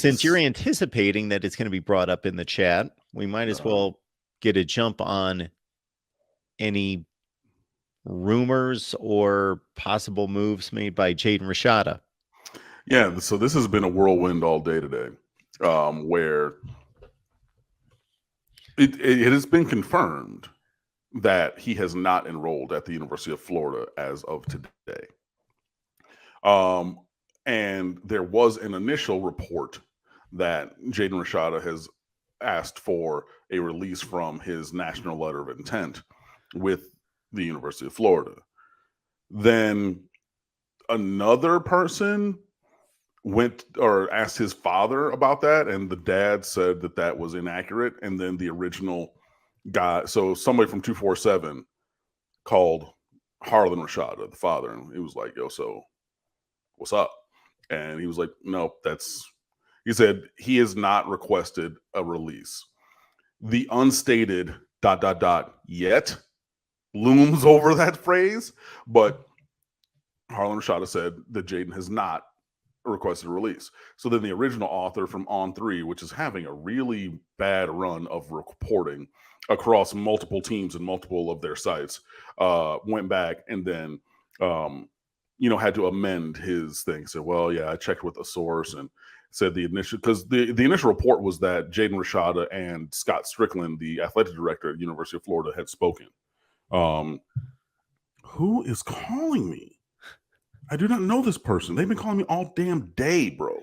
Since you're anticipating that it's going to be brought up in the chat, we might as well get a jump on any rumors or possible moves made by Jaden Rashada. Yeah, so this has been a whirlwind all day today, where it has been confirmed that he has not enrolled at the University of Florida as of today. And there was an initial report that Jaden Rashada has asked for a release from his national letter of intent with the University of Florida. Then another person went or asked his father about that, and the dad said that that was inaccurate. And then the original guy, so somebody from 247 called Harlan Rashada, the father, and he was like, yo, so what's up? And he was like, no, he said he has not requested a release. The unstated ... yet looms over that phrase, but Harlan Rashada said that Jaden has not requested a release. So then the original author from On3, which is having a really bad run of reporting across multiple teams and multiple of their sites, went back and then had to amend his thing. Said, well, yeah, I checked with a source and said the initial report was that Jaden Rashada and Scott Strickland, the athletic director at University of Florida, had spoken. Who is calling me? I do not know this person. They've been calling me all damn day, bro.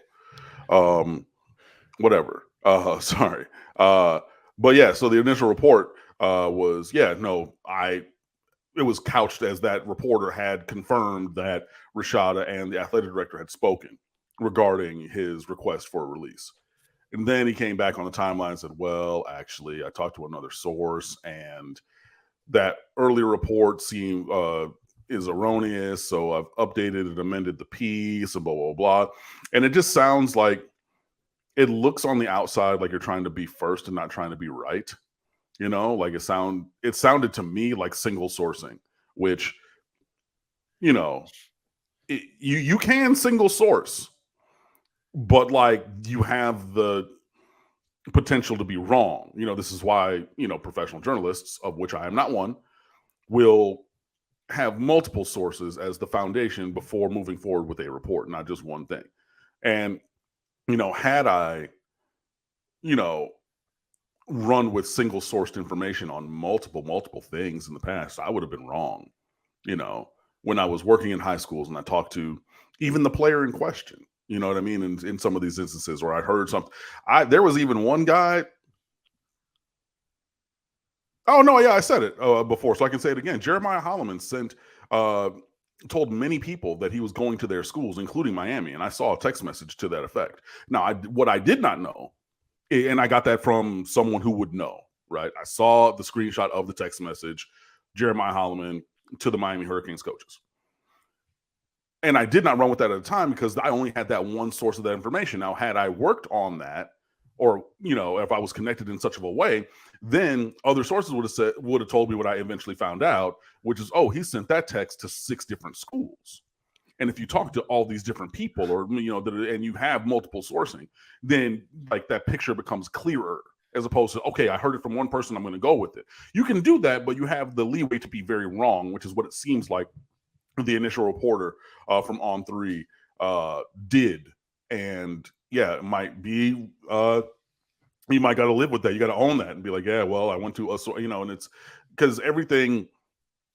Whatever. Sorry. But yeah, so the initial report was, it was couched as that reporter had confirmed that Rashada and the athletic director had spoken regarding his request for a release. And then he came back on the timeline and said, well, actually, I talked to another source, and that earlier report is erroneous, so I've updated and amended the piece, and blah, blah, blah. And it just sounds like, it looks on the outside like you're trying to be first and not trying to be right. Like it sounded to me like single sourcing, which, you can single source, but like you have the potential to be wrong. This is why, professional journalists, of which I am not one, will have multiple sources as the foundation before moving forward with a report, not just one thing. And, had I, run with single sourced information on multiple things in the past, I would have been wrong. When I was working in high schools and I talked to even the player in question, you know what I mean? In some of these instances where I heard something, there was even one guy. Oh no, yeah, I said it before, so I can say it again. Jeremiah Holloman told many people that he was going to their schools, including Miami, and I saw a text message to that effect. Now, what I did not know, and I got that from someone who would know, right? I saw the screenshot of the text message, Jeremiah Holloman to the Miami Hurricanes coaches. And I did not run with that at the time because I only had that one source of that information. Now, had I worked on that, or, if I was connected in such of a way, then other sources would have told me what I eventually found out, which is, he sent that text to 6 different schools. And if you talk to all these different people, or, and you have multiple sourcing, then like that picture becomes clearer, as opposed to, okay, I heard it from one person, I'm going to go with it. You can do that, but you have the leeway to be very wrong, which is what it seems like the initial reporter from On3 did. And yeah, it might be, you might got to live with that. You got to own that and be like, yeah, well, I went to and it's because everything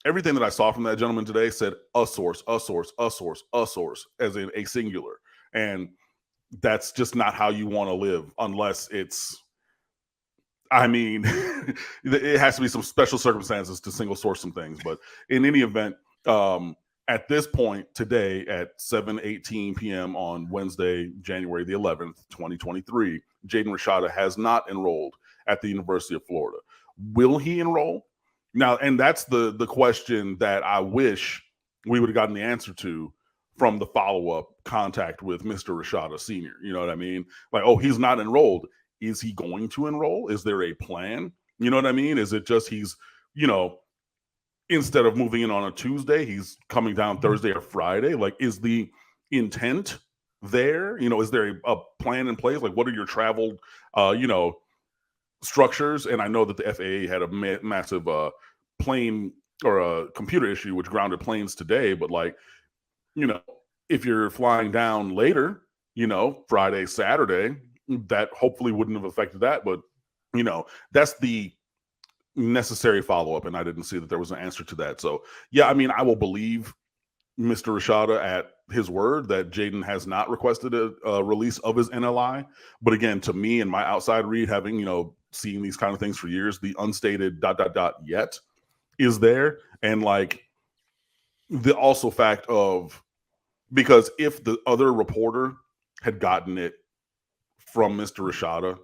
that I saw from that gentleman today said a source, as in a singular. And that's just not how you want to live unless it's, it has to be some special circumstances to single source some things. But in any event, at this point today at 7:18 p.m. on Wednesday, January the 11th, 2023, Jaden Rashada has not enrolled at the University of Florida. Will he enroll? Now, and that's the question that I wish we would have gotten the answer to from the follow-up contact with Mr. Rashada Sr. You know what I mean? Like, he's not enrolled. Is he going to enroll? Is there a plan? You know what I mean? Is it just he's, instead of moving in on a Tuesday, he's coming down Thursday or Friday? Like, is the intent there? You know, is there a plan in place? Like, what are your travel, you know, structures? And I know that the FAA had a massive plane or a computer issue which grounded planes today, but like, you know, if you're flying down later, you know, Friday, Saturday, that hopefully wouldn't have affected that. But, you know, that's the necessary follow-up. And I didn't see that there was an answer to that. So, yeah, I mean, I will believe Mr. Rashada at his word that Jaden has not requested a release of his NLI. But again, to me and my outside read, having, you know, seen these kind of things for years, the unstated ... yet is there. And like the also fact of, because if the other reporter had gotten it from Mr. Rashada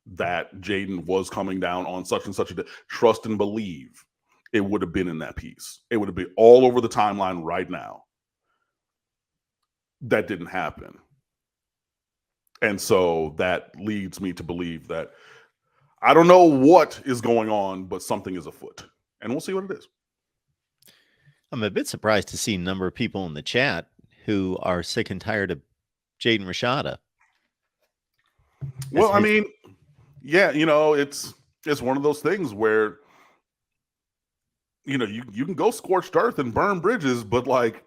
that Jaden was coming down on such and such a day, trust and believe it would have been in that piece. It would have been all over the timeline right now. That didn't happen. And so that leads me to believe that I don't know what is going on, but something is afoot. And we'll see what it is. I'm a bit surprised to see a number of people in the chat who are sick and tired of Jaden Rashada. Well, I mean, yeah, you know, it's one of those things where, you know, you can go scorched earth and burn bridges, but like,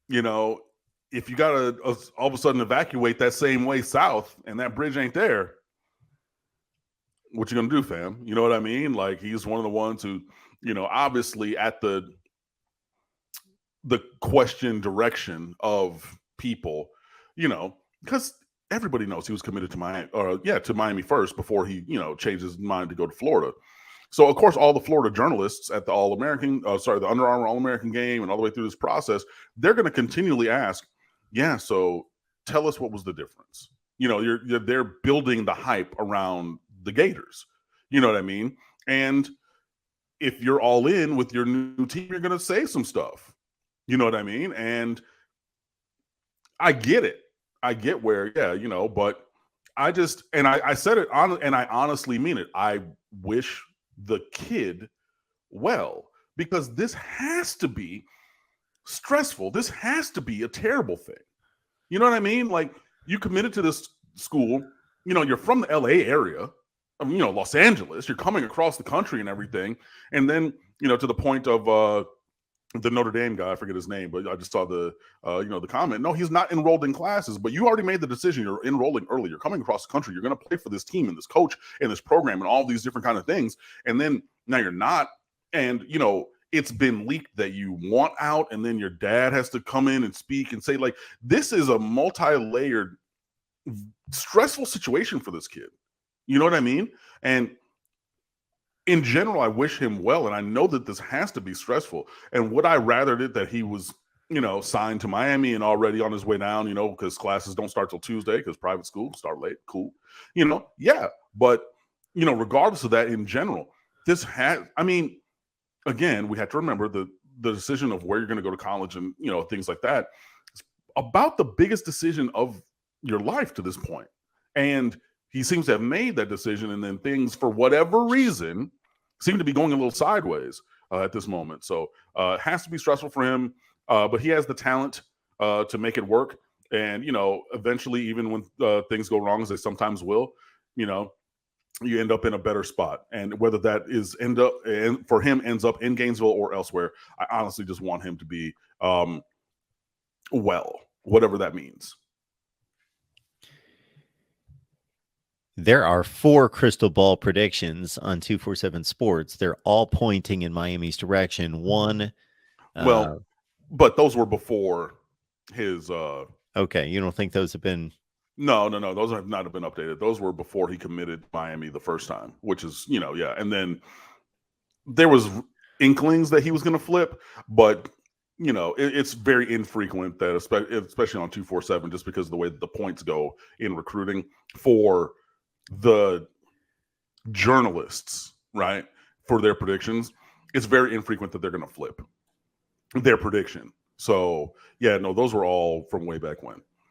you know, if you gotta all of a sudden evacuate that same way south and that bridge ain't there, what you gonna do, fam? You know what I mean? Like, he's one of the ones who, you know, obviously at the question direction of people, you know, because everybody knows he was committed to Miami first before he, you know, changed his mind to go to Florida. So of course, all the Florida journalists at the the Under Armour All-American game and all the way through this process, they're going to continually ask, yeah, so tell us what was the difference. You know, they're building the hype around the Gators. You know what I mean? And if you're all in with your new team, you're going to say some stuff. You know what I mean? And I get it. I get where, yeah, you know, but I just, and I said it on, and I honestly mean it. I wish the kid well, because this has to be stressful. This has to be a terrible thing. You know what I mean? Like, you committed to this school, you know, you're from the LA area, you know, Los Angeles, you're coming across the country and everything. And then, you know, to the point of, the Notre Dame guy, I forget his name, but I just saw the, you know, the comment. No, he's not enrolled in classes, but you already made the decision. You're enrolling early. You're coming across the country. You're going to play for this team and this coach and this program and all these different kind of things. And then now you're not. And, you know, it's been leaked that you want out, and then your dad has to come in and speak and say, like, this is a multi-layered, stressful situation for this kid. You know what I mean? And in general, I wish him well, and I know that this has to be stressful. And would I rather it that he was, you know, signed to Miami and already on his way down, you know, because classes don't start till Tuesday because private schools start late. Cool. You know, yeah. But, you know, regardless of that, in general, this has, I mean, again, we have to remember the decision of where you're going to go to college and, you know, things like that. It's about the biggest decision of your life to this point. And he seems to have made that decision, and then things, for whatever reason, seem to be going a little sideways at this moment. So it has to be stressful for him, but he has the talent to make it work. And, you know, eventually, even when things go wrong, as they sometimes will, you know, you end up in a better spot. And whether that is ends up in Gainesville or elsewhere, I honestly just want him to be well, whatever that means. There are 4 crystal ball predictions on 247 Sports. They're all pointing in Miami's direction. One, well, but those were before his. Okay, you don't think those have been? No. Those have not been updated. Those were before he committed Miami the first time, which is, you know, yeah. And then there was inklings that he was going to flip, but, you know, it's very infrequent that, especially on 247, just because of the way that the points go in recruiting for the journalists, right, for their predictions, it's very infrequent that they're going to flip their prediction. So, yeah, no, those were all from way back when.